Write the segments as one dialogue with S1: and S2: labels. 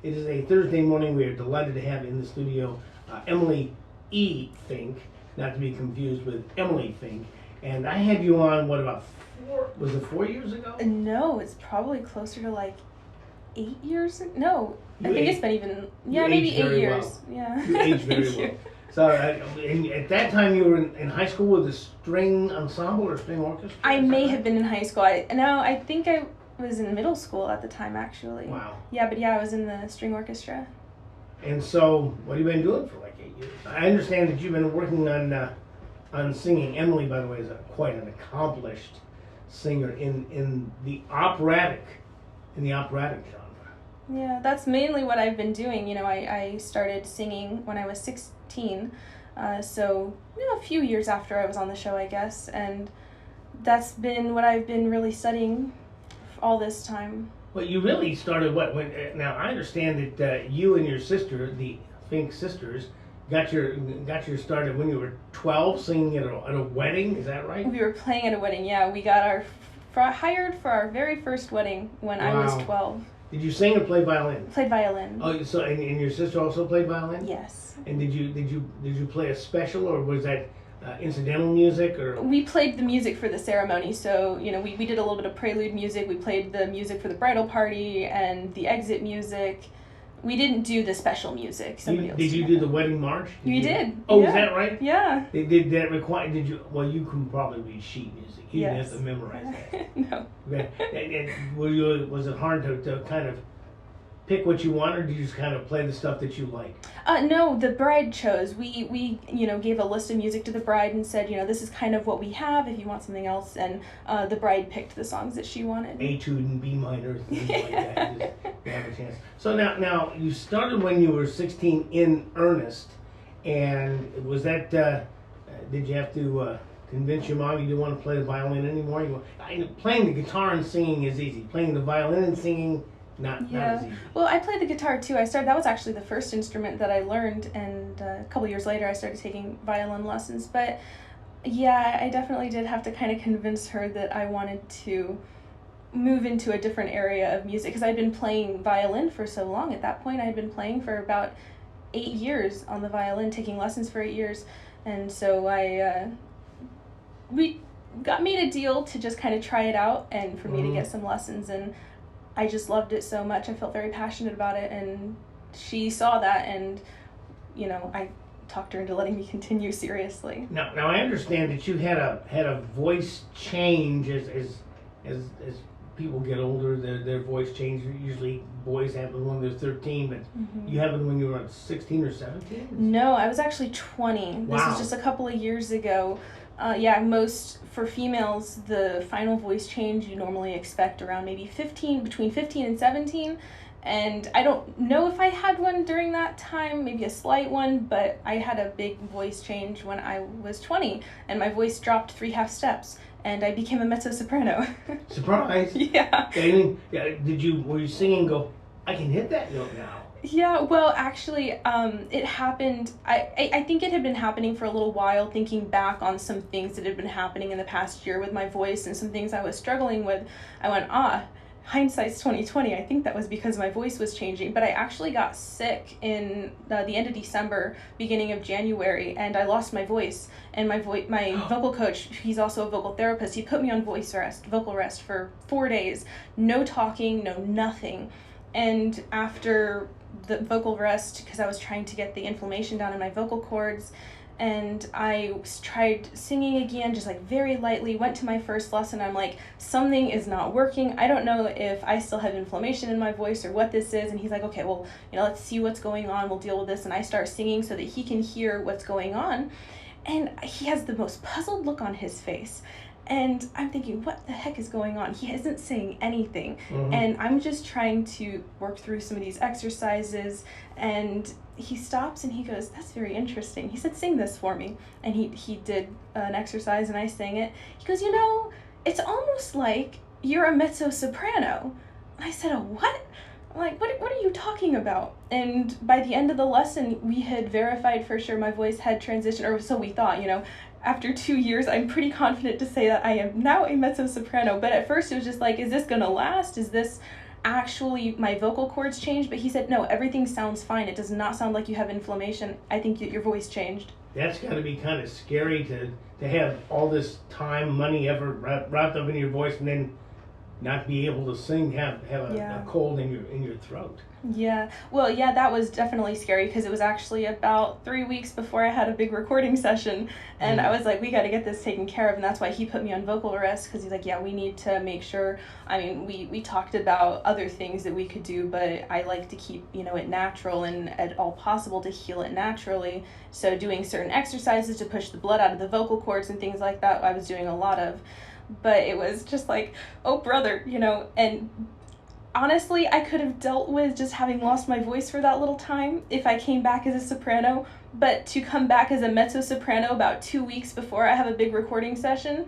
S1: It is a Thursday morning. We are delighted to have in the studio Emily E. Finke, not to be confused with Emily Finke. And I had you on, what, about 4 years ago?
S2: No, it's probably closer to like 8 years. No,
S1: You
S2: I think
S1: age-
S2: it's been even,
S1: you
S2: maybe
S1: age
S2: 8
S1: very
S2: years.
S1: well.
S2: Yeah.
S1: You age very
S2: Thank
S1: well.
S2: you.
S1: So at that time you were in high school with a string ensemble or string orchestra?
S2: I may have been in high school. I think I was in middle school at the time, actually.
S1: Wow.
S2: Yeah, but I was in the string orchestra.
S1: And so, what have you been doing for like 8 years? I understand that you've been working on singing. Emily, by the way, is quite an accomplished singer in the operatic genre.
S2: Yeah, that's mainly what I've been doing. I started singing when I was 16, so a few years after I was on the show, I guess, and that's been what I've been really studying all this time.
S1: Well, you really started now I understand that you and your sister, the Finke sisters, got your start when you were 12, singing at a wedding. Is that right?
S2: We were playing at a wedding. Yeah, we got hired for our very first wedding when I was 12.
S1: Did you sing or play violin?
S2: Played violin.
S1: Oh, so and your sister also played violin?
S2: Yes.
S1: And did you play a special, or was that incidental music, or?
S2: We played the music for the ceremony, so we did a little bit of prelude music. We played the music for the bridal party and the exit music. We didn't do the special music.
S1: Did you do the wedding march?
S2: We did.
S1: Oh,
S2: yeah.
S1: Is that right?
S2: Yeah.
S1: Did that require? Did you? Well, you can probably read sheet music. You didn't
S2: Yes.
S1: have to memorize that.
S2: No.
S1: And was it hard to kind of pick what you want, or did you just kind of play the stuff that you like?
S2: No, the bride chose. We gave a list of music to the bride and said, this is kind of what we have if you want something else, and the bride picked the songs that she wanted.
S1: Etude and B minor, things like that. Just to have a chance. So now you started when you were 16 in earnest, and was that did you have to convince your mom you didn't want to play the violin anymore? Playing the guitar and singing is easy. Playing the violin and singing, not as easy.
S2: Well, I played the guitar too. That was actually the first instrument that I learned, and a couple years later I started taking violin lessons. But yeah, I definitely did have to kind of convince her that I wanted to move into a different area of music, because I'd been playing violin for so long. At that point, I had been playing for about 8 years on the violin, taking lessons for 8 years, and so we made a deal to just kind of try it out and for me to get some lessons, and I just loved it so much. I felt very passionate about it, and she saw that, and I talked her into letting me continue seriously.
S1: Now I understand that you had a voice change as people get older. Their voice change. Usually boys have it when they're 13, but you have it when you were 16 or 17?
S2: No, I was actually 20.
S1: Wow.
S2: This was just a couple of years ago. For females, the final voice change you normally expect around maybe between 15 and 17. And I don't know if I had one during that time, maybe a slight one, but I had a big voice change when I was 20, and my voice dropped 3/2 steps, and I became a mezzo-soprano.
S1: Surprise!
S2: Yeah.
S1: Were you singing? Go, I can hit that note now.
S2: Yeah, well, actually, it happened. I think it had been happening for a little while, thinking back on some things that had been happening in the past year with my voice and some things I was struggling with. I went, hindsight's 2020. I think that was because my voice was changing. But I actually got sick in the end of December, beginning of January, and I lost my voice. And my vocal coach, he's also a vocal therapist, he put me on vocal rest for 4 days. No talking, no nothing. And after the vocal rest, because I was trying to get the inflammation down in my vocal cords, and I tried singing again, just like very lightly, went to my first lesson. I'm like, something is not working. I don't know if I still have inflammation in my voice or what this is. And he's like, okay, well, let's see what's going on. We'll deal with this. And I start singing so that he can hear what's going on. And he has the most puzzled look on his face. And I'm thinking, what the heck is going on? He isn't saying anything. And I'm just trying to work through some of these exercises. And he stops and he goes, that's very interesting. He said, sing this for me. And he did an exercise and I sang it. He goes, it's almost like you're a mezzo-soprano. And I said, a what? I'm like, what are you talking about? And by the end of the lesson, we had verified for sure my voice had transitioned, or so we thought, After 2 years, I'm pretty confident to say that I am now a mezzo-soprano. But at first it was just like, is this going to last? Is this actually my vocal cords changed, but he said, no, everything sounds fine. It does not sound like you have inflammation. I think your voice changed.
S1: That's got to be kind of scary to have all this time, money, effort wrapped up in your voice, and then not be able to sing, have a cold in your throat.
S2: Yeah. Well, yeah, that was definitely scary because it was actually about 3 weeks before I had a big recording session. And I was like, we got to get this taken care of. And that's why he put me on vocal arrest, because he's like, yeah, we need to make sure. I mean, we talked about other things that we could do, but I like to keep, it natural and at all possible to heal it naturally. So doing certain exercises to push the blood out of the vocal cords and things like that, I was doing a lot of. But it was just like, oh, brother, and honestly, I could have dealt with just having lost my voice for that little time if I came back as a soprano, but to come back as a mezzo-soprano about 2 weeks before I have a big recording session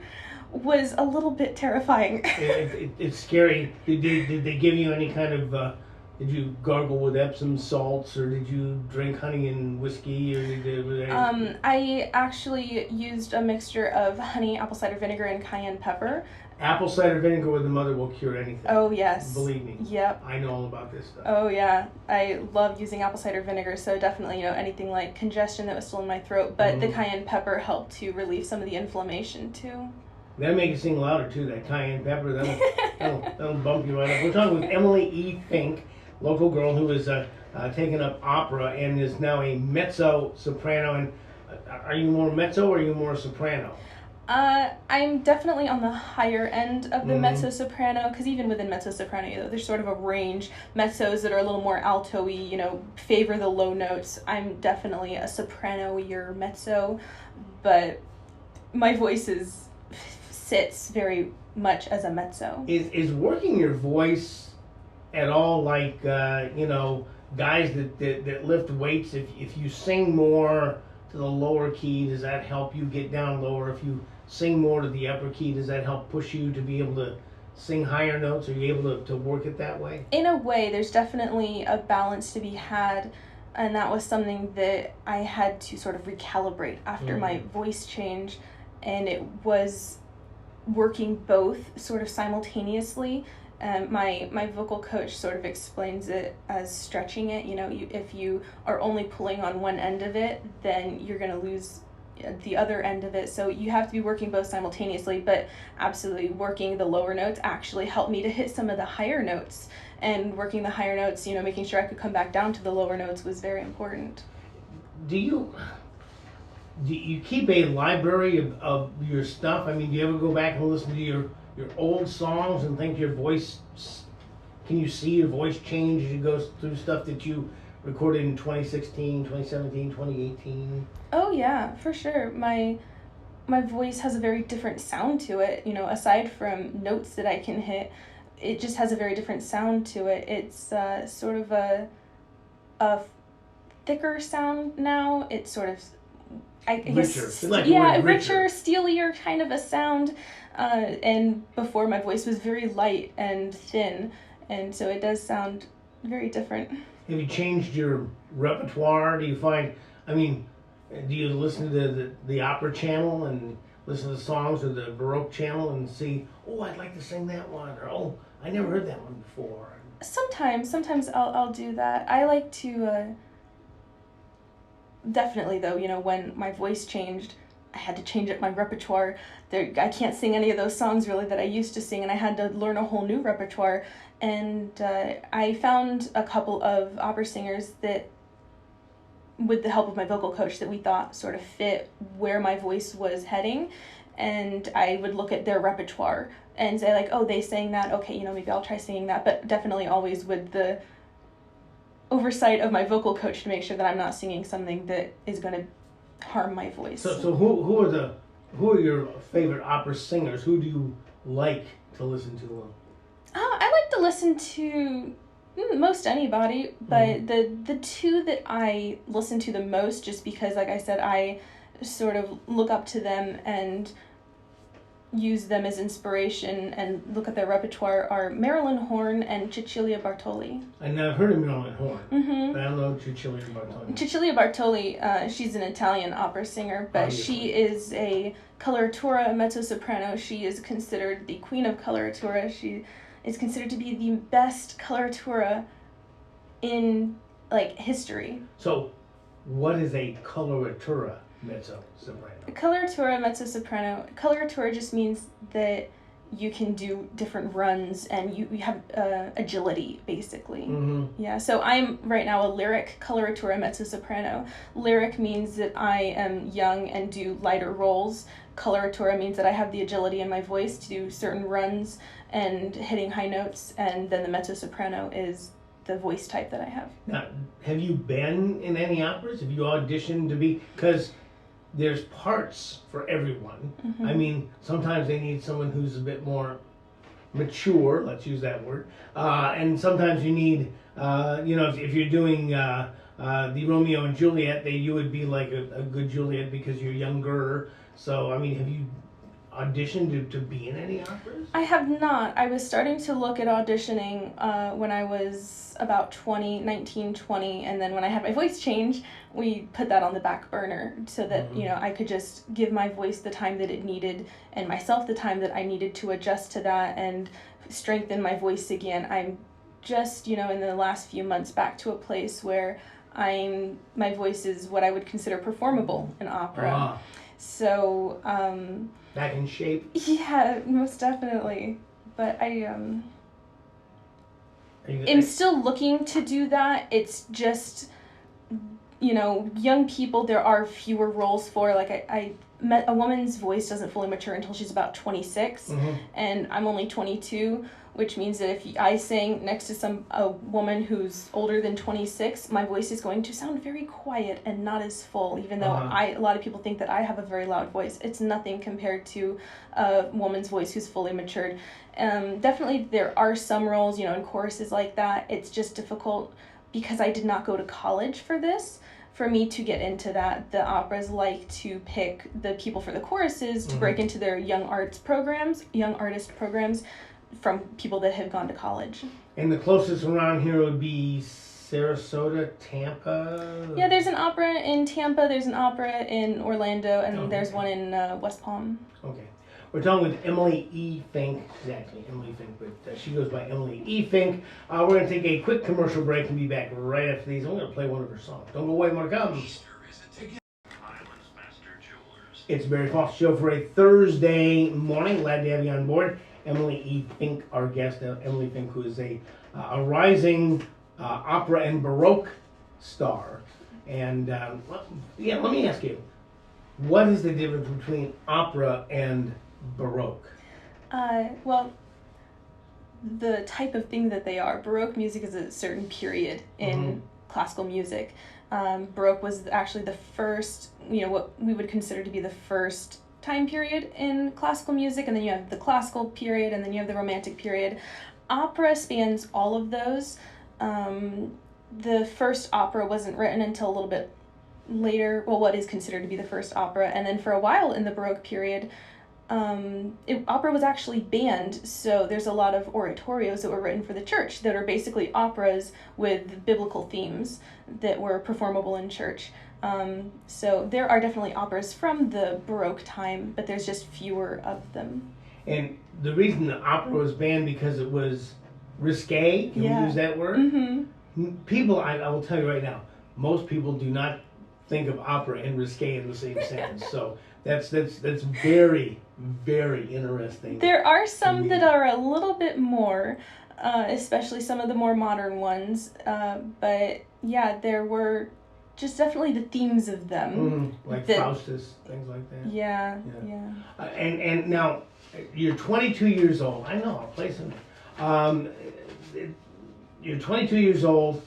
S2: was a little bit terrifying.
S1: It's scary. Did they give you any kind of, did you gargle with Epsom salts, or did you drink honey and whiskey, or
S2: I actually used a mixture of honey, apple cider vinegar, and cayenne pepper.
S1: Apple cider vinegar with the mother will cure anything.
S2: Oh, yes.
S1: Believe me.
S2: Yep.
S1: I know all about this stuff.
S2: Oh, yeah. I love using apple cider vinegar, so definitely, anything like congestion that was still in my throat. But the cayenne pepper helped to relieve some of the inflammation, too.
S1: That'll make you sing louder, too, that cayenne pepper. That'll bump you right up. We're talking with Emily E. Finke, local girl who is taking up opera and is now a mezzo-soprano. And are you more mezzo or are you more soprano?
S2: I'm definitely on the higher end of the mezzo-soprano, because even within mezzo-soprano, there's sort of a range. Mezzos that are a little more alto-y, favor the low notes. I'm definitely a soprano-y mezzo, but my voice sits very much as a mezzo.
S1: Is working your voice at all like, guys that lift weights? If you sing more to the lower key, does that help you get down lower? If you sing more to the upper key, does that help push you to be able to sing higher notes? Are you able to work it that way?
S2: In a way, there's definitely a balance to be had, and that was something that I had to sort of recalibrate after my voice change, and it was working both sort of simultaneously. My vocal coach sort of explains it as stretching it. If you are only pulling on one end of it, then you're going to lose the other end of it. So you have to be working both simultaneously, but absolutely working the lower notes actually helped me to hit some of the higher notes. And working the higher notes, making sure I could come back down to the lower notes was very important.
S1: Do you keep a library of your stuff? I mean, do you ever go back and listen to your old songs and think your voice, can you see your voice change as you go through stuff that you recorded in 2016, 2017, 2018?
S2: Oh yeah, for sure. My voice has a very different sound to it. Aside from notes that I can hit, it just has a very different sound to it. It's sort of a thicker sound now. It's sort of, I guess, richer, steelier kind of a sound. And before, my voice was very light and thin, and so it does sound very different.
S1: Have you changed your repertoire? Do you find, do you listen to the opera channel and listen to the songs, or the Baroque channel and see, oh, I'd like to sing that one, or oh, I never heard that one before?
S2: Sometimes I'll do that. I like to, definitely though, when my voice changed, I had to change up my repertoire. I can't sing any of those songs really that I used to sing, and I had to learn a whole new repertoire. And I found a couple of opera singers that, with the help of my vocal coach, that we thought sort of fit where my voice was heading. And I would look at their repertoire and say like, oh, they sang that, okay, maybe I'll try singing that, but definitely always with the oversight of my vocal coach to make sure that I'm not singing something that is going to harm my voice.
S1: So who are your favorite opera singers? Who do you like to listen to?
S2: I like to listen to most anybody, but the two that I listen to the most, just because, like I said, I sort of look up to them and use them as inspiration and look at their repertoire, are Marilyn, Horne, and Chichilia Bartoli.
S1: I've heard of Marilyn Horne. But I don't know Chichilia Bartoli.
S2: Chichilia Bartoli, she's an Italian opera singer, but she is a coloratura, mezzo-soprano. She is considered the queen of coloratura. is considered to be the best coloratura in like history.
S1: So, what is a coloratura mezzo soprano?
S2: Coloratura mezzo soprano. Coloratura just means that you can do different runs and you have agility, basically.
S1: Mm-hmm.
S2: Yeah, so I'm right now a lyric coloratura mezzo soprano. Lyric means that I am young and do lighter rolls. Coloratura means that I have the agility in my voice to do certain runs and hitting high notes, and then the mezzo soprano is the voice type that I have.
S1: Now, have you been in any operas? Have you auditioned to be? Because there's parts for everyone.
S2: Mm-hmm.
S1: I mean, sometimes they need someone who's a bit more mature, let's use that word. And sometimes you need, if you're doing the Romeo and Juliet, you would be like a good Juliet because you're younger. So, I mean, have you auditioned to be in any operas?
S2: I have not. I was starting to look at auditioning when I was about 19, 20, and then when I had my voice change, we put that on the back burner so that, I could just give my voice the time that it needed and myself the time that I needed to adjust to that and strengthen my voice again. I'm just, in the last few months back to a place where my voice is what I would consider performable in opera. So,
S1: back in shape?
S2: Yeah, most definitely. But I'm still looking to do that. It's just, young people, there are fewer roles for. Like, I met a woman's voice doesn't fully mature until she's about 26, and I'm only 22, which means that if I sing next to a woman who's older than 26, my voice is going to sound very quiet and not as full, even though a lot of people think that I have a very loud voice. It's nothing compared to a woman's voice who's fully matured. Definitely there are some roles, in choruses like that. It's just difficult because I did not go to college for this. For me to get into that, the operas like to pick the people for the choruses to break into their young artist programs, from people that have gone to college.
S1: And the closest around here would be Sarasota, Tampa?
S2: Yeah, there's an opera in Tampa, there's an opera in Orlando, and there's one in West Palm.
S1: Okay. We're talking with Emily E. Finke. She's actually Emily Finke, but she goes by Emily E. Finke. We're going to take a quick commercial break and be back right after these. I'm going to play one of her songs. Don't go away, more to come. It's Barry Foss Show for a Thursday morning. Glad to have you on board. Emily E. Finke, our guest. Emily Finke, who is a rising opera and Baroque star. And let me ask you, what is the difference between opera and Baroque?
S2: Well, the type of thing that they are. Baroque music is a certain period in classical music. Baroque was actually the first, what we would consider to be the first time period in classical music, and then you have the classical period, and then you have the romantic period. Opera spans all of those. The first opera wasn't written until a little bit later, what is considered to be the first opera, and then for a while in the Baroque period, opera was actually banned, so there's a lot of oratorios that were written for the church that are basically operas with biblical themes that were performable in church. So there are definitely operas from the Baroque time, but there's just fewer of them.
S1: And the reason the opera was banned because it was risque, can we use that word? People, I will tell you right now, most people do not think of opera and risque in the same sentence. So that's very, very interesting.
S2: There are some that are a little bit more, especially some of the more modern ones. But yeah, there were just definitely the themes of them.
S1: Like Faustus, things like that.
S2: Yeah.
S1: And now, you're 22 years old. I know, I'll play some. You're 22 years old.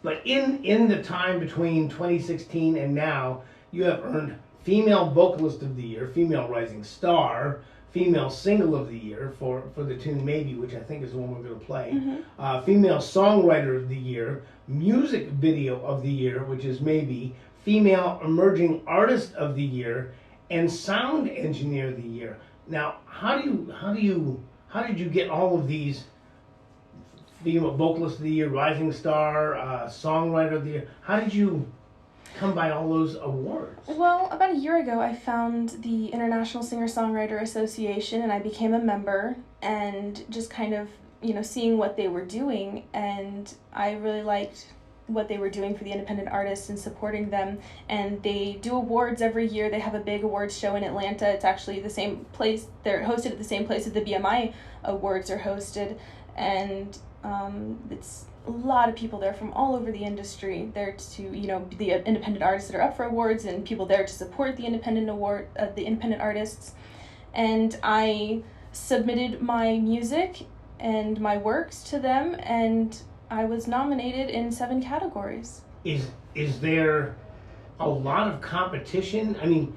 S1: But in the time between 2016 and now, you have earned Female Vocalist of the Year, Female Rising Star, Female Single of the Year for the tune Maybe, which I think is the one we're going to play, Female Songwriter of the Year, Music Video of the Year, which is Maybe, Female Emerging Artist of the Year, and Sound Engineer of the Year. Now, how did you get all of these? Female Vocalist of the Year, Rising Star, Songwriter of the Year. How did you come by all those awards?
S2: Well, about a year ago, I found the International Singer-Songwriter Association, and I became a member. and just kind of, seeing what they were doing. And I really liked what they were doing for the independent artists and supporting them. And they do awards every year. They have a big awards show in Atlanta. It's actually the same place. They're hosted at the same place that the BMI awards are hosted. And it's a lot of people there from all over the industry there to, the independent artists that are up for awards, and people there to support the independent artists. And I submitted my music and my works to them, and I was nominated in 7 categories.
S1: Is there a lot of competition? I mean,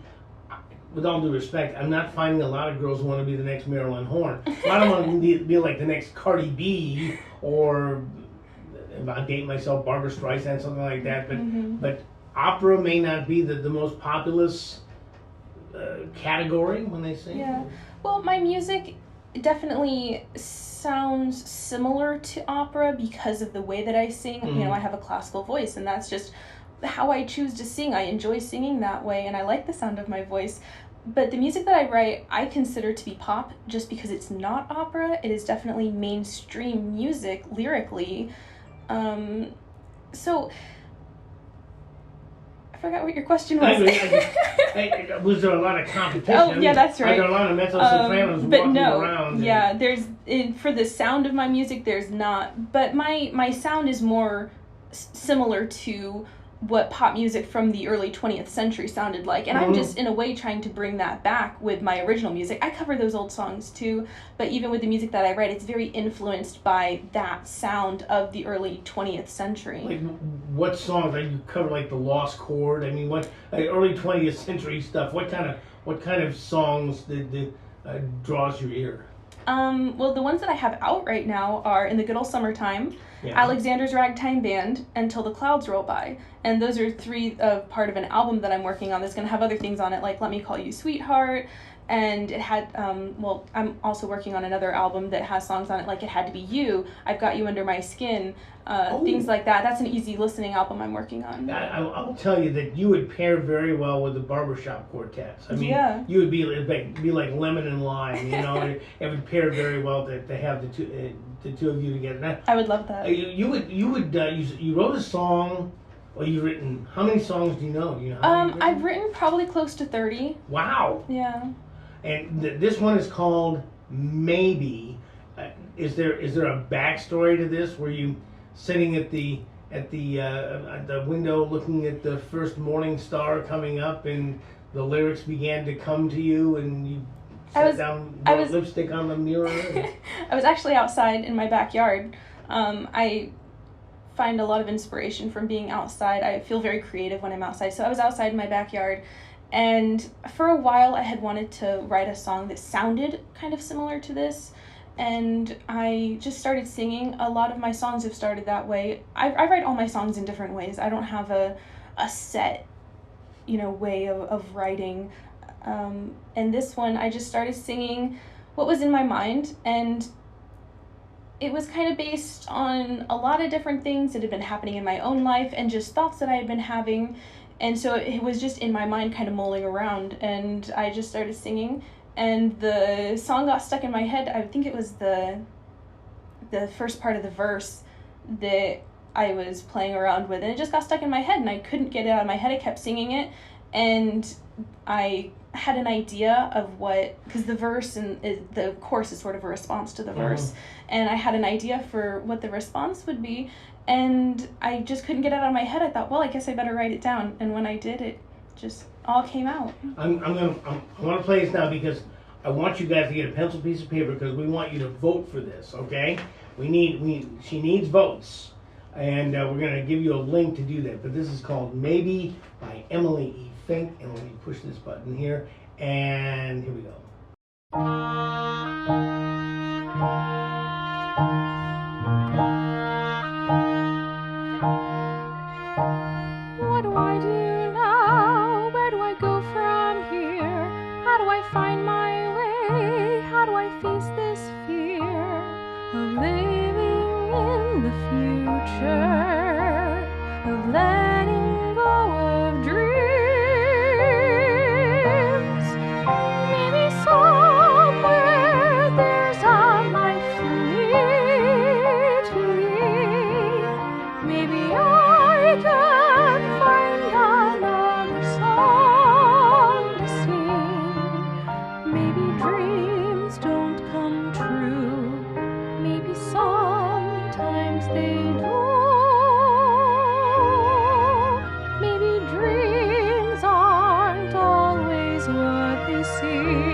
S1: with all due respect, I'm not finding a lot of girls who want to be the next Marilyn Horne. A lot of them want to be like the next Cardi B, or, if I date myself, Barbara Streisand, something like that. But opera may not be the most populous category when they sing.
S2: Yeah. Well, my music definitely sounds similar to opera because of the way that I sing. I have a classical voice, and that's just how I choose to sing. I enjoy singing that way, and I like the sound of my voice. But the music that I write, I consider to be pop just because it's not opera. It is definitely mainstream music lyrically. So I forgot what your question was.
S1: Was there a lot of competition?
S2: Oh, yeah, that's right.
S1: Are there a lot of mezzo-sopranos walking around?
S2: Yeah, for the sound of my music, there's not. But my sound is more similar to what pop music from the early 20th century sounded like. And I'm just, in a way, trying to bring that back with my original music. I cover those old songs, too. But even with the music that I write, it's very influenced by that sound of the early 20th century.
S1: Like, what songs? Like, you cover, like, the Lost Chord? I mean, what early 20th century stuff? What kind of songs draws your ear?
S2: Well, the ones that I have out right now are In the Good Old Summertime,
S1: Yeah.
S2: Alexander's Ragtime Band, and Till the Clouds Roll By. And those are 3 part of an album that I'm working on that's going to have other things on it, like Let Me Call You Sweetheart. And it had, I'm also working on another album that has songs on it, like It Had to Be You, I've Got You Under My Skin, things like that. That's an easy listening album I'm working on.
S1: I'll tell you that you would pair very well with the barbershop quartets. I mean, you would be like lemon and lime, it would pair very well to have the two of you together. Now,
S2: I would love that.
S1: You wrote a song. Well, you've written, how many songs do you know? Do you know how many
S2: I've written probably close to 30.
S1: Wow.
S2: Yeah.
S1: And this one is called Maybe. Is there a backstory to this? Were you sitting at the window looking at the first morning star coming up, and the lyrics began to come to you, and you sat down, wrote lipstick on the mirror?
S2: I was actually outside in my backyard. I find a lot of inspiration from being outside. I feel very creative when I'm outside. So I was outside in my backyard, and for a while I had wanted to write a song that sounded kind of similar to this, and I just started singing. A lot of my songs have started that way. I write all my songs in different ways. I don't have a set, way of writing. And this one, I just started singing what was in my mind, and it was kind of based on a lot of different things that had been happening in my own life and just thoughts that I had been having. And so it was just in my mind kind of mulling around, and I just started singing, and the song got stuck in my head. I think it was the first part of the verse that I was playing around with, and it just got stuck in my head, and I couldn't get it out of my head. I kept singing it, and I had an idea of because the verse and the chorus is sort of a response to the verse, and I had an idea for what the response would be, and I just couldn't get it out of my head. I thought, well, I guess I better write it down, and when I did, it just all came out.
S1: I want to play this now because I want you guys to get a pencil, piece of paper, because we want you to vote for this. Okay? She needs votes, and we're gonna give you a link to do that. But this is called Maybe by Emily E. Finke, and let me push this button here, and here we go.
S3: What do I do now? Where do I go from here? How do I find my way? How do I face this fear of living in the future, of letting go of dreams? Maybe somewhere there's a can find another song to sing. Maybe dreams don't come true. Maybe sometimes they do. Maybe dreams aren't always what they seem.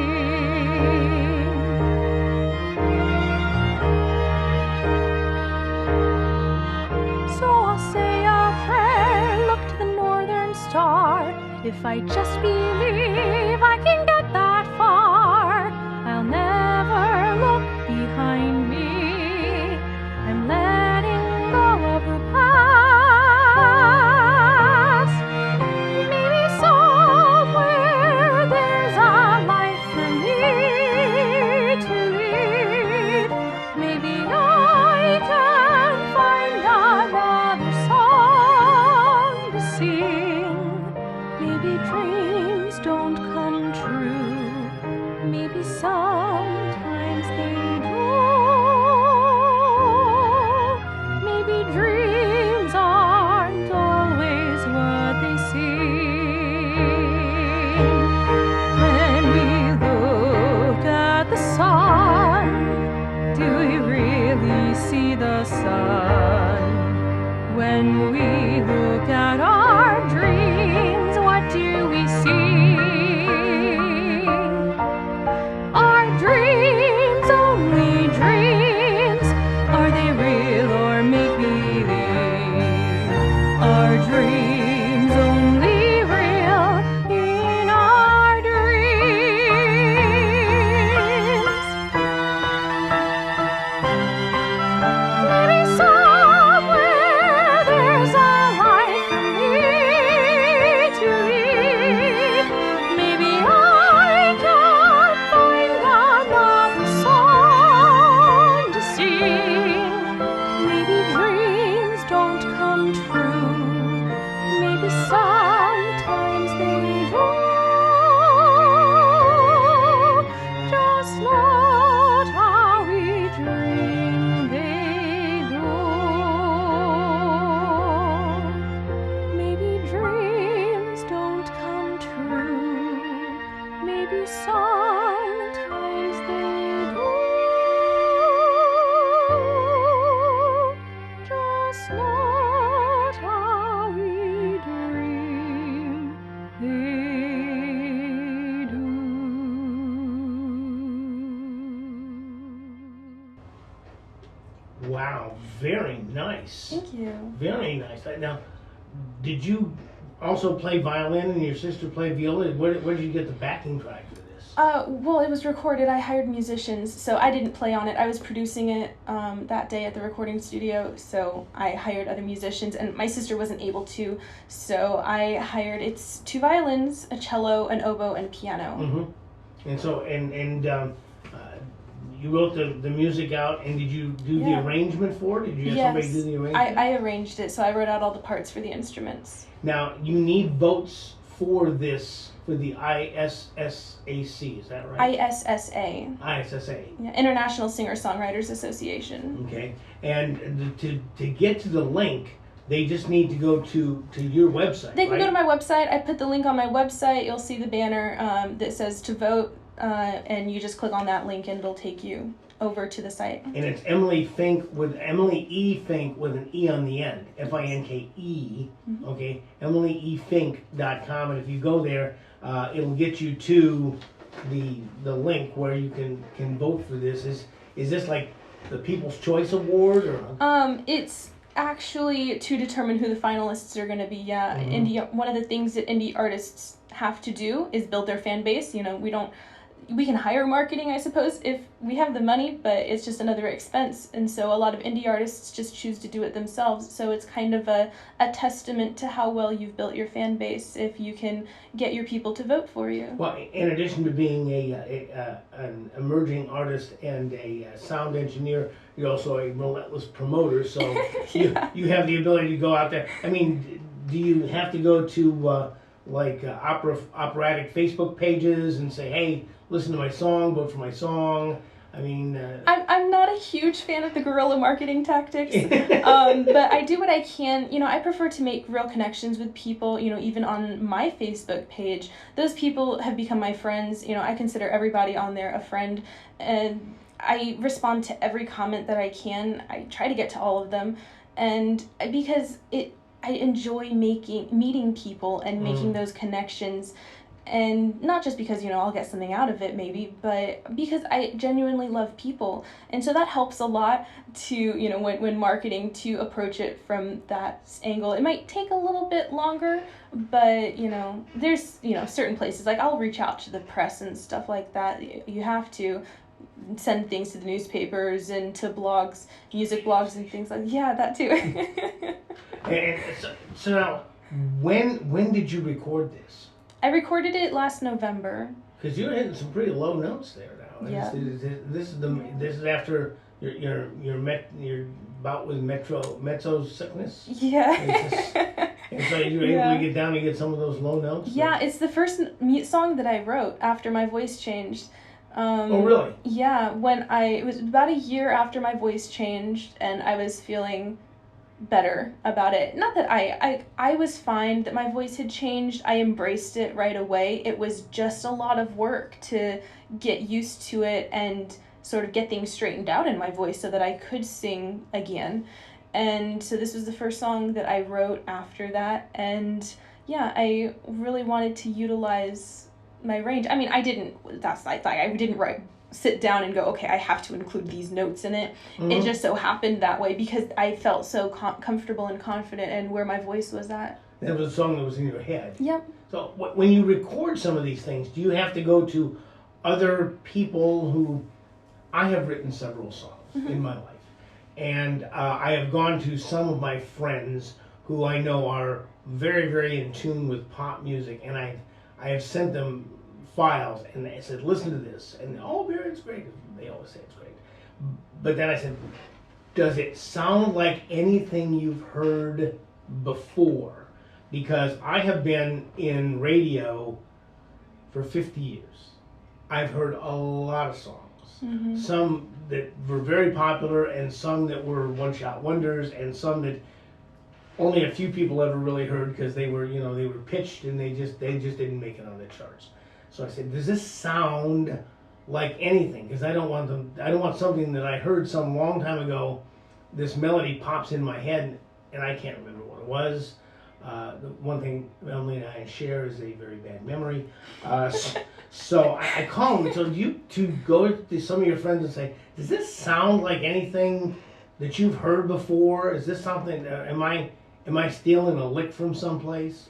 S3: So I'll say a prayer, look to the northern star. If I just believe I can get that far, I'll never look behind me. I'm letting go of the past. Maybe somewhere there's a life for me to lead. Maybe I can find another song to sing. Maybe dreams don't come true. Maybe sometimes they do. Maybe dreams aren't always what they seem. When we look at the sun, do we really see the sun? When we look at our dreams, what do we see? Are dreams only dreams? Are they real or make-believe? Are dreams only real in our dreams? Maybe somewhere there's a life for me to lead. Maybe I can find another song to sing. Maybe dreams don't come true. Maybe sometimes they do. Just not how we dream they do. Maybe dreams don't come true. Maybe sometimes they do. Just not how we dream they do.
S1: Wow, very nice.
S2: Thank you.
S1: Very nice. Now, did you also play violin and your sister play viola? Where did you get the backing track for this?
S2: Well, it was recorded. I hired musicians, so I didn't play on it. I was producing it that day at the recording studio, so I hired other musicians, and my sister wasn't able to, so I hired, it's 2 violins, a cello, an oboe, and piano.
S1: Mm-hmm. And so, you wrote the music out, and did you do the
S2: Yeah.
S1: arrangement for it? Did you have
S2: Yes,
S1: somebody do the arrangement?
S2: I arranged it, so I wrote out all the parts for the instruments.
S1: Now, you need votes for this, for the ISSAC, is that right?
S2: ISSA,
S1: ISSA.
S2: yeah, International Singer-Songwriters Association.
S1: Okay. And to get to the link, they just need to go to your website,
S2: They can
S1: right?
S2: go to my website. I put the link on my website. You'll see the banner that says to vote, and you just click on that link and it'll take you over to the site.
S1: And it's Emily Finke with Emily E. Finke with an E on the end, Finke. Okay, EmilyEFinke.com, and if you go there, it'll get you to the link where you can vote for this. Is this like the People's Choice Award or?
S2: It's actually to determine who the finalists are going to be. Yeah, one of the things that indie artists have to do is build their fan base. You know, we can hire marketing, I suppose, if we have the money, but it's just another expense. And so a lot of indie artists just choose to do it themselves. So it's kind of a testament to how well you've built your fan base if you can get your people to vote for you.
S1: Well, in addition to being an emerging artist and a sound engineer, you're also a relentless promoter. So you have the ability to go out there. I mean, do you have to go to operatic Facebook pages and say, hey, listen to my song, vote for my song? I mean,
S2: I'm not a huge fan of the guerrilla marketing tactics, but I do what I can. I prefer to make real connections with people, even on my Facebook page. Those people have become my friends. I consider everybody on there a friend, and I respond to every comment that I can. I try to get to all of them, and because I enjoy meeting people and making those connections. And not just because, I'll get something out of it maybe, but because I genuinely love people. And so that helps a lot to, when marketing, to approach it from that angle. It might take a little bit longer, but, there's, certain places, like I'll reach out to the press and stuff like that. You have to send things to the newspapers and to blogs, music blogs and things like that. Yeah, that too.
S1: and so now, when did you record this?
S2: I recorded it last November.
S1: Because you're hitting some pretty low notes there now.
S2: Yeah.
S1: This is after your bout with mezzo sickness.
S2: Yeah.
S1: And so you were able to get down and get some of those low notes.
S2: Yeah, it's the first song that I wrote after my voice changed.
S1: Oh really?
S2: Yeah, it was about a year after my voice changed, and I was feeling better about it. Not that I was fine that my voice had changed. I embraced it right away. It was just a lot of work to get used to it and sort of get things straightened out in my voice so that I could sing again. And so this was the first song that I wrote after that, and yeah, I really wanted to utilize my range. I mean, I didn't sit down and go, okay, I have to include these notes in it. Mm-hmm. It just so happened that way because I felt so comfortable and confident in where my voice was at.
S1: That was a song that was in your head.
S2: Yep.
S1: So when you record some of these things, do you have to go to other people who... I have written several songs in my life. And I have gone to some of my friends who I know are very, very in tune with pop music. And I have sent them files, and I said, listen to this, and it's great. They always say it's great. But then I said, does it sound like anything you've heard before? Because I have been in radio for 50 years. I've heard a lot of songs. Some that were very popular, and some that were one-shot wonders, and some that only a few people ever really heard because they were pitched and they just didn't make it on the charts. So I said, does this sound like anything? Because I don't want something that I heard some long time ago. This melody pops in my head and I can't remember what it was. The one thing Marilyn and I share is a very bad memory. So I call them. So you to go to some of your friends and say, does this sound like anything that you've heard before? Is this something? Am I stealing a lick from someplace?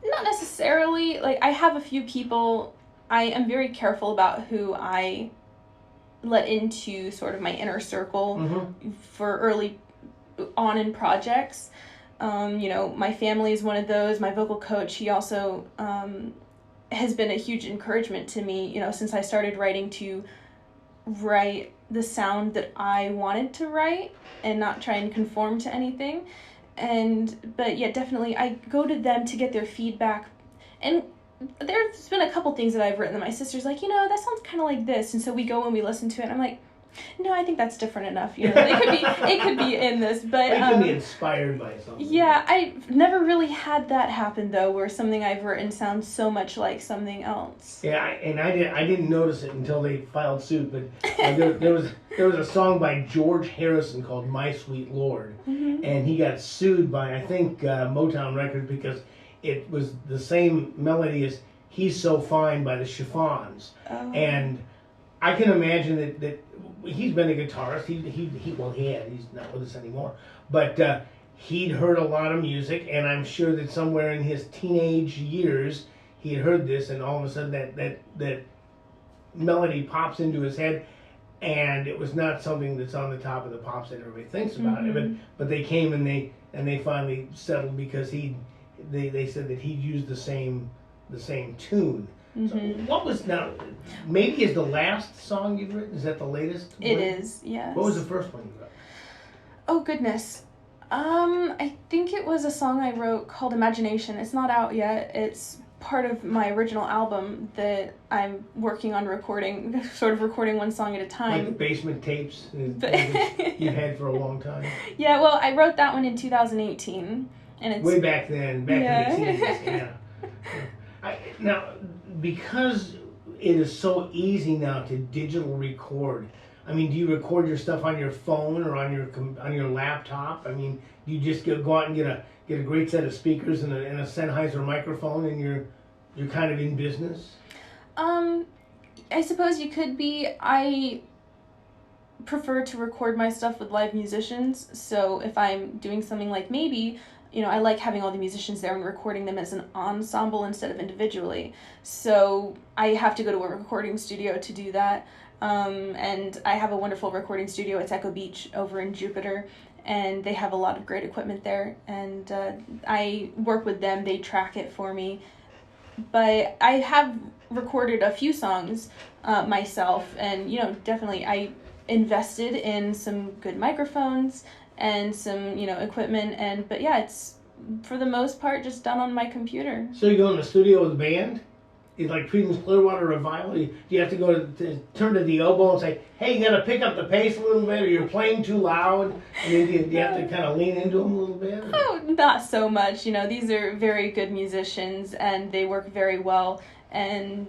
S2: Not necessarily. Like, I have a few people. I am very careful about who I let into sort of my inner circle for early on in projects. My family is one of those. My vocal coach, he also has been a huge encouragement to me, since I started writing, to write the sound that I wanted to write and not try and conform to anything. But yeah, definitely I go to them to get their feedback. And there's been a couple things that I've written that my sister's like, that sounds kind of like this. And so we go and we listen to it and I'm like, no, I think that's different enough. It could be in this, but
S1: it can be inspired by something.
S2: Yeah, I've never really had that happen though, where something I've written sounds so much like something else.
S1: Yeah, I didn't notice it until they filed suit. But there was a song by George Harrison called "My Sweet Lord," and he got sued by I think Motown Records because it was the same melody as "He's So Fine" by the Chiffons, and I can imagine that he's been a guitarist. He's not with us anymore. But he'd heard a lot of music, and I'm sure that somewhere in his teenage years he had heard this, and all of a sudden that melody pops into his head, and it was not something that's on the top of the pops that everybody thinks about it. But they came and they finally settled because they said that he'd used the same tune. So what was now? Maybe is the last song you've written? Is that the latest?
S2: It is, yes.
S1: What was the first one you wrote?
S2: Oh goodness, I think it was a song I wrote called "Imagination." It's not out yet. It's part of my original album that I'm working on recording, sort of recording one song at a time.
S1: Like the basement tapes that you've had for a long time.
S2: Yeah, well, I wrote that one in 2018, and it's
S1: way back then, back in the 80s. Yeah. Now, because it is so easy now to digital record. I mean, do you record your stuff on your phone or on your laptop? I mean, do you just go out and get a great set of speakers and a Sennheiser microphone, and you're kind of in business?
S2: I suppose you could be. I prefer to record my stuff with live musicians. So if I'm doing something like maybe, I like having all the musicians there and recording them as an ensemble instead of individually. So I have to go to a recording studio to do that. And I have a wonderful recording studio. It's Echo Beach over in Jupiter, and they have a lot of great equipment there. And I work with them. They track it for me. But I have recorded a few songs myself, and definitely I invested in some good microphones and some equipment, but yeah, it's for the most part just done on my computer.
S1: So you go in the studio with a band? It's like Creedence Clearwater Revival. Do you have to go to turn to the oboe and say, "Hey, you got to pick up the pace a little bit," or you're playing too loud? And then do you have to kind of lean into them a little bit? Or?
S2: Oh, not so much. These are very good musicians and they work very well. And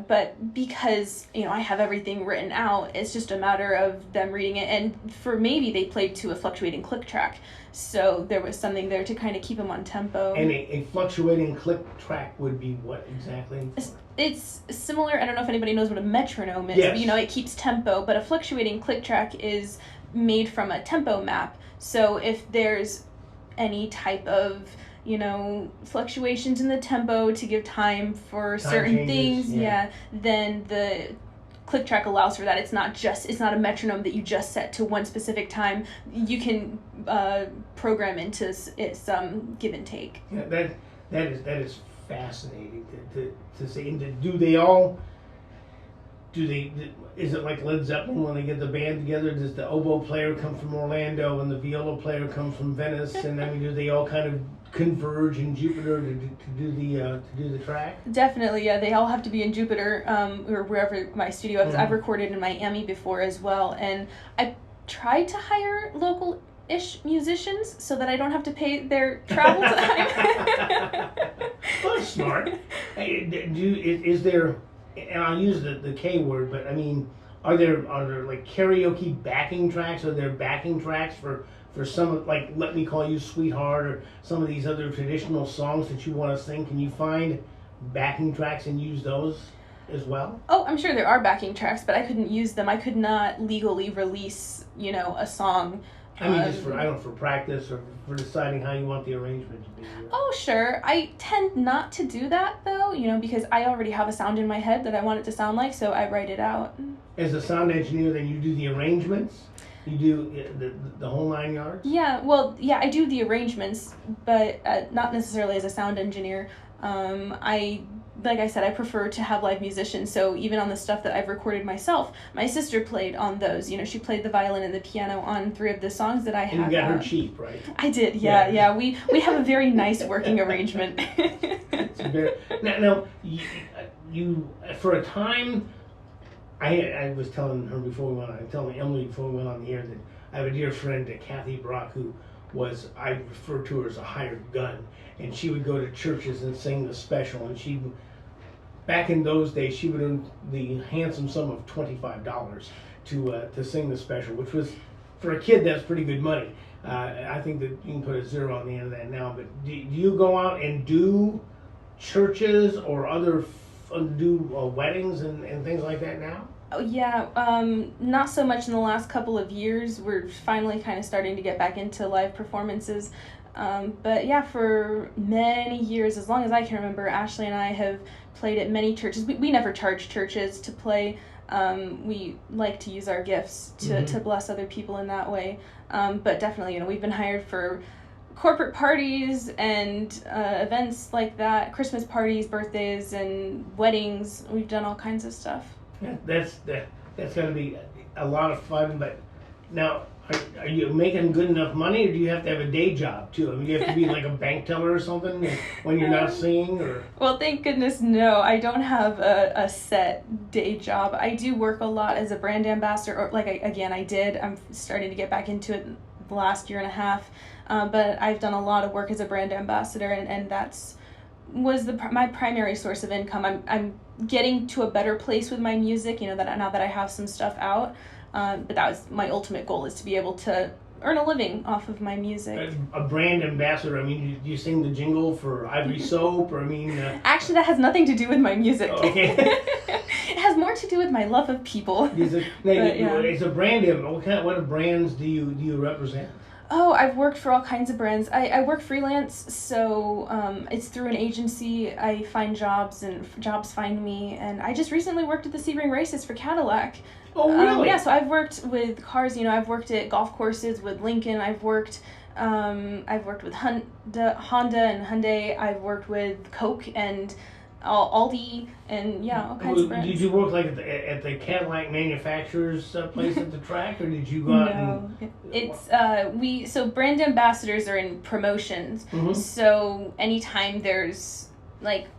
S2: but because I have everything written out, it's just a matter of them reading it. And for maybe they played to a fluctuating click track, so there was something there to kind of keep them on tempo.
S1: And a fluctuating click track would be what exactly?
S2: It's similar. I don't know if anybody knows what a metronome is.
S1: Yes.
S2: But, it keeps tempo. But a fluctuating click track is made from a tempo map. So if there's any type of fluctuations in the tempo to give time for certain things, then the click track allows for that. It's not a metronome that you just set to one specific time. You can program into some give and take.
S1: Yeah, that is fascinating to see. And do they all? Is it like Led Zeppelin when they get the band together? Does the oboe player come from Orlando and the viola player come from Venice? And do they all kind of converge in Jupiter to do the track?
S2: Definitely, yeah. They all have to be in Jupiter or wherever my studio is. I've recorded in Miami before as well, and I tried to hire local-ish musicians so that I don't have to pay their travel time.
S1: Well, that's smart. Hey, is there? And I'll use the K word, but I mean, are there like karaoke backing tracks? Are there backing tracks for some, like Let Me Call You Sweetheart, or some of these other traditional songs that you want to sing? Can you find backing tracks and use those as well?
S2: Oh, I'm sure there are backing tracks, but I couldn't use them. I could not legally release, a song.
S1: I mean, just for practice or for deciding how you want the arrangement to be.
S2: Oh, sure. I tend not to do that, though, because I already have a sound in my head that I want it to sound like, so I write it out.
S1: As a sound engineer, then you do the arrangements? You do the whole 9 yards?
S2: Yeah, well, yeah, I do the arrangements, but not necessarily as a sound engineer. Like I said, I prefer to have live musicians, so even on the stuff that I've recorded myself, my sister played on those. She played the violin and the piano on 3 of the songs that I have.
S1: And you got her cheap, right?
S2: I did, yeah. We have a very nice working arrangement.
S1: Now, you for a time, I was telling her before we went on, telling Emily before we went on the air that I have a dear friend, Kathy Brock, who I refer to her as a hired gun, and she would go to churches and sing the special, and back in those days, she would earn the handsome sum of $25 to sing the special, which was, for a kid, that's pretty good money. I think that you can put a zero on the end of that now, but do you go out and do churches or weddings and things like that now?
S2: Oh, yeah, not so much in the last couple of years. We're finally kind of starting to get back into live performances. But yeah, for many years, as long as I can remember, Ashley and I have played at many churches. We never charge churches to play. We like to use our gifts to bless other people in that way. But definitely, we've been hired for corporate parties and events like that, Christmas parties, birthdays, and weddings. We've done all kinds of stuff.
S1: Yeah, that's going to be a lot of fun. But now, Are you making good enough money, or do you have to have a day job too? I mean, you have to be like a bank teller or something when you're not singing, or?
S2: Well, thank goodness, no. I don't have a set day job. I do work a lot as a brand ambassador, or I did. I'm starting to get back into it the last year and a half, but I've done a lot of work as a brand ambassador, and was my primary source of income. I'm getting to a better place with my music, that now that I have some stuff out. But that was my ultimate goal, is to be able to earn a living off of my music.
S1: A brand ambassador, I mean, do you sing the jingle for Ivory Soap, or I mean...
S2: Actually, that has nothing to do with my music.
S1: Okay.
S2: It has more to do with my love of people.
S1: It's a brand. What brands do you represent?
S2: Oh, I've worked for all kinds of brands. I work freelance, so it's through an agency. I find jobs, and jobs find me. And I just recently worked at the Sebring races for Cadillac.
S1: Oh, really?
S2: Yeah, so I've worked with cars. I've worked at golf courses with Lincoln. I've worked with Honda and Hyundai. I've worked with Coke and Aldi, and all kinds of brands.
S1: Did you work at the Cadillac manufacturer's place at the track, or did you go out and...
S2: It's so brand ambassadors are in promotions.
S1: Mm-hmm.
S2: So anytime there's,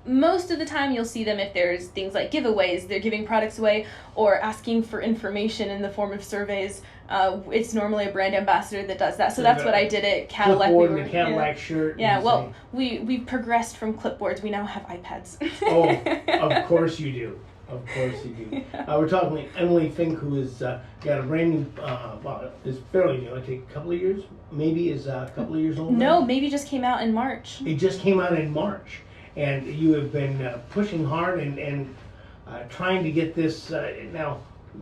S2: most of the time you'll see them if there's things like giveaways, they're giving products away, or asking for information in the form of surveys. It's normally a brand ambassador that does that. So that's what I did at Cadillac.
S1: Clipboard, the Cadillac shirt.
S2: Yeah, well, we've progressed from clipboards. We now have iPads.
S1: Oh, of course you do. Of course you do.
S2: Yeah.
S1: We're talking with Emily Finke, who has got a brand new, is fairly new. I think a couple of years, maybe is a couple of years old.
S2: No,
S1: now.
S2: maybe just came out in March.
S1: It just came out in March. And you have been pushing hard and trying to get this. Now,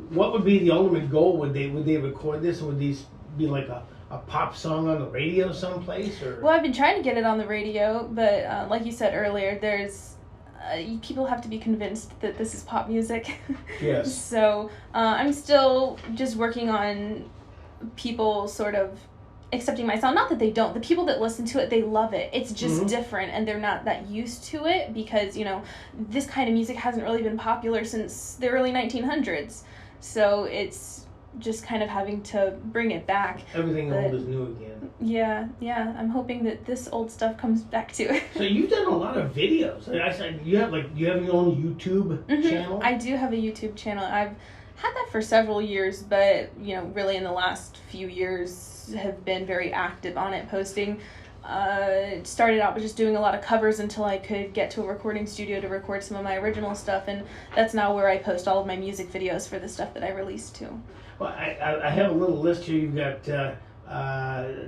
S1: what would be the ultimate goal? Would they record this? Would these be like a pop song on the radio someplace? Or?
S2: Well, I've been trying to get it on the radio, but like you said earlier, there's people have to be convinced that this is pop music.
S1: Yes.
S2: So I'm still just working on people sort of accepting my sound. Not that they don't. The people that listen to it, they love it. It's just different, and they're not that used to it because, this kind of music hasn't really been popular since the early 1900s. So it's just kind of having to bring it back.
S1: Everything old is new again.
S2: Yeah. I'm hoping that this old stuff comes back to it.
S1: So you've done a lot of videos. I said you have your own YouTube channel?
S2: I do have a YouTube channel. I've had that for several years, but really in the last few years have been very active on it, posting. It started out with just doing a lot of covers until I could get to a recording studio to record some of my original stuff, and that's now where I post all of my music videos for the stuff that I released too. Well,
S1: I have a little list here. You've got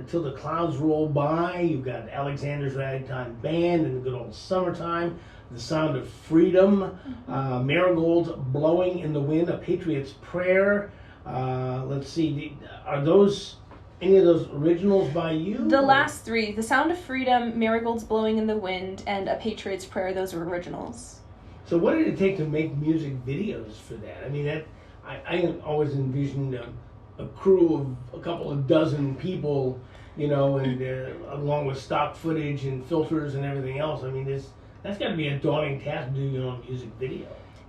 S1: Till the Clouds Roll By, you've got Alexander's Ragtime Band and the Good Old Summertime, The Sound of Freedom, Marigolds Blowing in the Wind, A Patriot's Prayer. Let's see, are those any of those originals by you?
S2: The last three, The Sound of Freedom, Marigolds Blowing in the Wind, and A Patriot's Prayer, those are originals.
S1: So what did it take to make music videos for that? I mean, I always envisioned a crew of a couple of dozen people, and along with stock footage and filters and everything else. I mean, that's got to be a daunting task to do your own music video.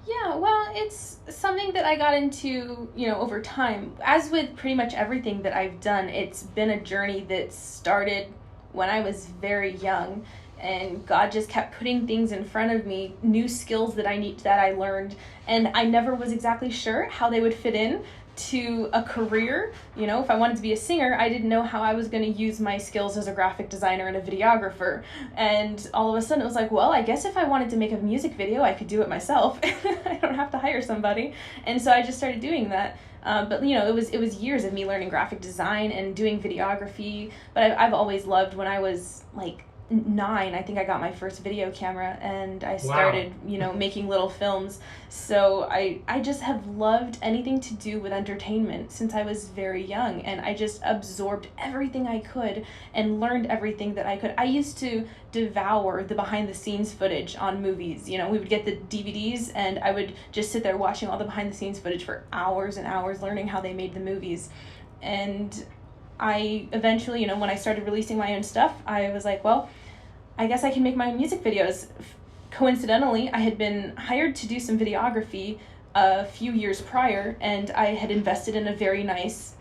S2: Yeah, well, it's something that I got into, over time. As with pretty much everything that I've done, it's been a journey that started when I was very young, and God just kept putting things in front of me, new skills that I learned, and I never was exactly sure how they would fit in to a career. If I wanted to be a singer, I didn't know how I was going to use my skills as a graphic designer and a videographer. And all of a sudden it was like, well, I guess if I wanted to make a music video, I could do it myself. I don't have to hire somebody. And so I just started doing that. But it was years of me learning graphic design and doing videography. But I've always loved, when I was like 9, I think I got my first video camera, and I started, making little films. So I just have loved anything to do with entertainment since I was very young, and I just absorbed everything I could and learned everything that I could. I used to devour the behind the scenes footage on movies. We would get the DVDs, and I would just sit there watching all the behind the scenes footage for hours and hours, learning how they made the movies. And I eventually, when I started releasing my own stuff, I was like, well, I guess I can make my own music videos. Coincidentally, I had been hired to do some videography a few years prior, and I had invested in a very nice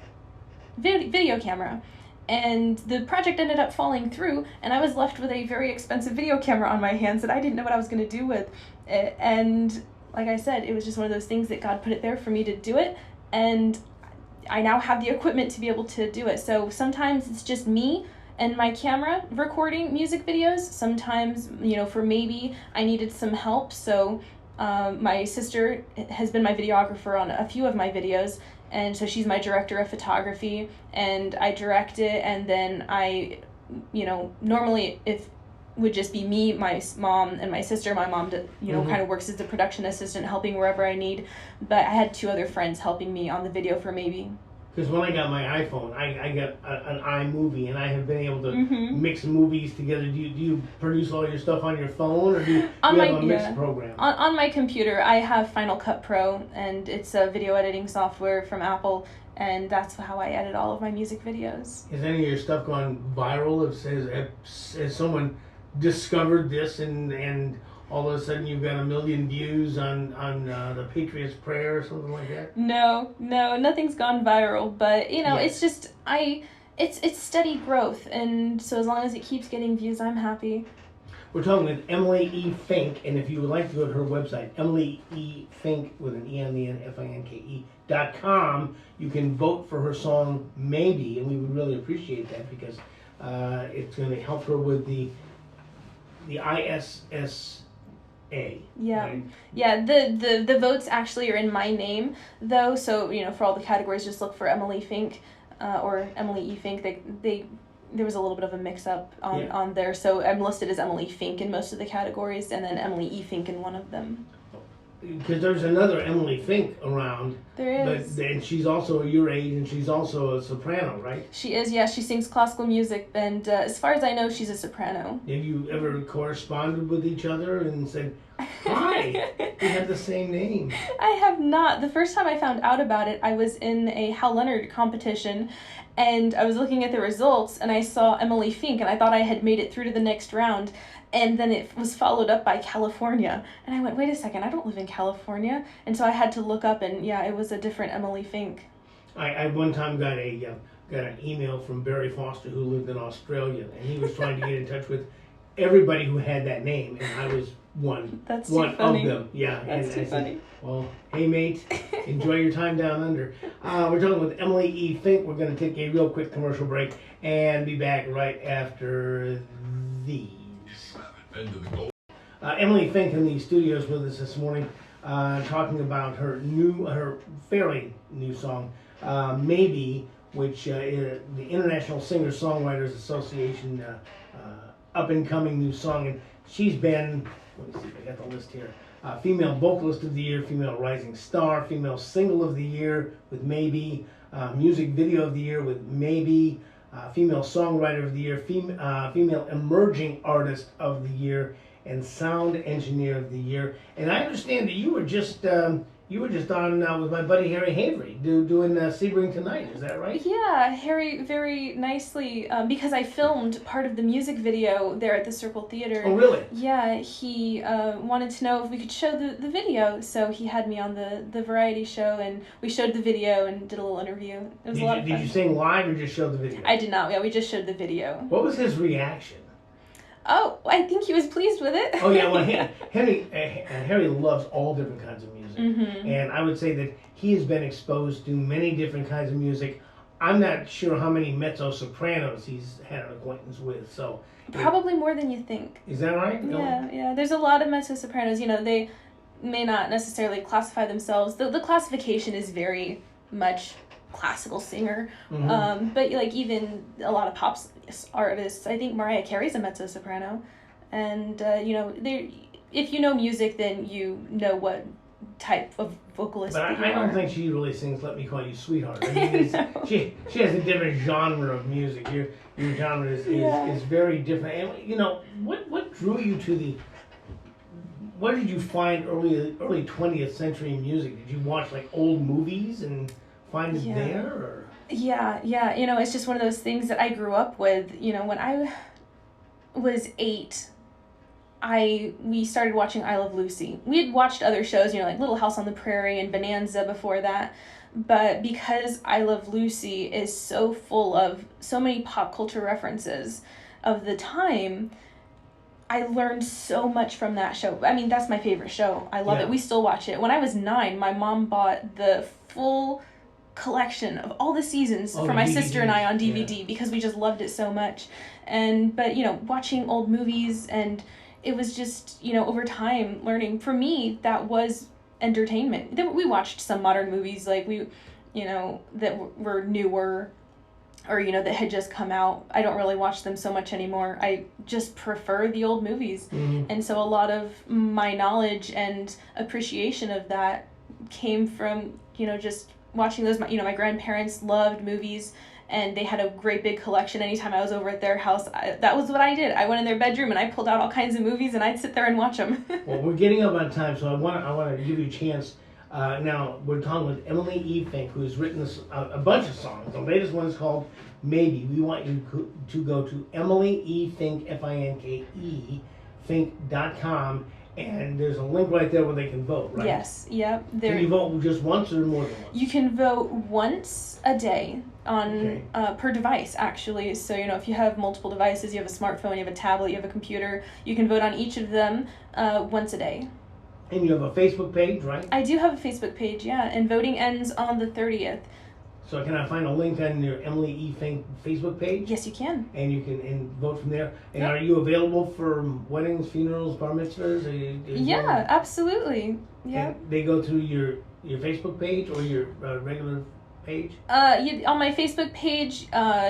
S2: video camera. And the project ended up falling through, and I was left with a very expensive video camera on my hands that I didn't know what I was going to do with. And like I said, it was just one of those things that God put it there for me to do it, and I now have the equipment to be able to do it. So sometimes it's just me and my camera recording music videos. Sometimes, for maybe I needed some help. So my sister has been my videographer on a few of my videos, and so she's my director of photography, and I direct it, and then I, normally if would just be me, my mom, and my sister. My mom, kind of works as the production assistant, helping wherever I need, but I had 2 other friends helping me on the video for maybe.
S1: Because when I got my iPhone, I got an iMovie, and I have been able to mix movies together. Do you produce all your stuff on your phone, or do you have a mix program?
S2: On my computer, I have Final Cut Pro, and it's a video editing software from Apple, and that's how I edit all of my music videos.
S1: Has any of your stuff gone viral? Has someone discovered this, and all of a sudden you've got 1 million views on the Patriot's Prayer or something like that?
S2: No, nothing's gone viral, but it's just it's steady growth, and so as long as it keeps getting views, I'm happy.
S1: We're talking with Emily E. Finke, and if you would like to go to her website, Emily E. Finke with an E on the end, FINKE.com, you can vote for her song Maybe, and we would really appreciate that because it's going to help her with the ISSA.
S2: Yeah,
S1: right?
S2: Yeah. The votes actually are in my name though, so for all the categories, just look for Emily Finke or Emily E. Finke. There was a little bit of a mix up on there, so I'm listed as Emily Finke in most of the categories, and then Emily E. Finke in one of them.
S1: Because there's another Emily Finke around.
S2: There is.
S1: And she's also your age, and she's also a soprano, right?
S2: She is, yeah. She sings classical music, and as far as I know, she's a soprano.
S1: Have you ever corresponded with each other and said, hi, we have the same name?
S2: I have not. The first time I found out about it, I was in a Hal Leonard competition, and I was looking at the results, and I saw Emily Finke, and I thought I had made it through to the next round. And then it was followed up by California. And I went, wait a second, I don't live in California. And so I had to look up, and it was a different Emily Finke.
S1: I one time got an email from Barry Foster, who lived in Australia, and he was trying to get in touch with everybody who had that name, and I was one
S2: That's too funny.
S1: of them. Yeah,
S2: That's too funny.
S1: Well, hey mate, enjoy your time down under. We're talking with Emily E. Finke. We're going to take a real quick commercial break and be back right after these. Emily Finke in the studios with us this morning, talking about her fairly new song, Maybe, which is the International Singer-Songwriters Association up-and-coming new song. And she's been, let me see if I got the list here, Female Vocalist of the Year, Female Rising Star, Female Single of the Year with Maybe, Music Video of the Year with Maybe, Female Songwriter of the Year, Female Emerging Artist of the Year, and Sound Engineer of the Year. And I understand that you were just on with my buddy Harry Havery doing Sebring Tonight. Is that right?
S2: Yeah, Harry very nicely, because I filmed part of the music video there at the Circle Theater.
S1: Oh, really?
S2: Yeah, he wanted to know if we could show the video, so he had me on the variety show, and we showed the video and did a little interview. It was a lot of fun.
S1: Did you sing live or just show the video?
S2: I did not. Yeah, we just showed the video.
S1: What was his reaction?
S2: Oh, I think he was pleased with it.
S1: Oh yeah, well Harry loves all different kinds of music, and I would say that he has been exposed to many different kinds of music. I'm not sure how many mezzo-sopranos he's had an acquaintance with. So
S2: probably more than you think.
S1: Is that right?
S2: Yeah. There's a lot of mezzo-sopranos. They may not necessarily classify themselves. The classification is very much classical singer, but even a lot of pop artists, I think Mariah Carey's a mezzo-soprano, and if you know music, then you know what type of vocalist.
S1: But I don't think she really sings "Let Me Call You Sweetheart." I mean, no. she has a different genre of music. Your genre is very different. And what drew you to the? What did you find early 20th century music? Did you watch old movies and find it there? Or?
S2: Yeah. It's just one of those things that I grew up with. When I was 8, we started watching I Love Lucy. We had watched other shows, like Little House on the Prairie and Bonanza before that, but because I Love Lucy is so full of so many pop culture references of the time, I learned so much from that show. I mean, that's my favorite show. I love it. We still watch it. When I was 9, my mom bought the full collection of all the seasons for my sister and I on DVD because we just loved it so much. But watching old movies, and it was just, over time learning. For me, that was entertainment. We watched some modern movies like that were newer, or that had just come out. I don't really watch them so much anymore. I just prefer the old movies. And so a lot of my knowledge and appreciation of that came from just watching those. My grandparents loved movies, and they had a great big collection. Anytime I was over at their house, that was what I did. I went in their bedroom and I pulled out all kinds of movies, and I'd sit there and watch them.
S1: Well, we're getting up on time, so I want to give you a chance. Now, we're talking with Emily E. Finke, who's written a bunch of songs. The latest one is called Maybe. We want you to go to Emily E. Finke, Finke, Finke.com, and there's a link right there where they can vote, right?
S2: Yes, yep.
S1: Can you vote just once or more than once?
S2: You can vote once a day on per device, actually. So, if you have multiple devices, you have a smartphone, you have a tablet, you have a computer, you can vote on each of them once a day.
S1: And you have a Facebook page, right?
S2: I do have a Facebook page, yeah, and voting ends on the 30th.
S1: So can I find a link on your Emily E. Finke Facebook page?
S2: Yes, you can.
S1: And you can vote from there. And are you available for weddings, funerals, bar mitzvahs?
S2: Absolutely. Yeah.
S1: They go through your Facebook page or your regular page?
S2: On my Facebook page,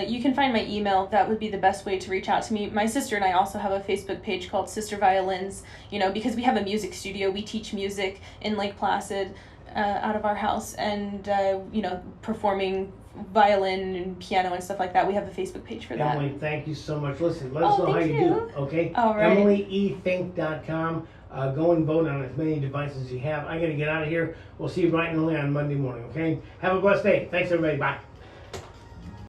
S2: you can find my email. That would be the best way to reach out to me. My sister and I also have a Facebook page called Sister Violins, because we have a music studio. We teach music in Lake Placid out of our house, and, performing violin and piano and stuff like that. We have a Facebook page for that.
S1: Emily, thank you so much. Listen, let us know how you do, okay?
S2: All right.
S1: EmilyEFink.com. Go and vote on as many devices as you have. I'm going to get out of here. We'll see you bright and early on Monday morning, okay? Have a blessed day. Thanks, everybody. Bye.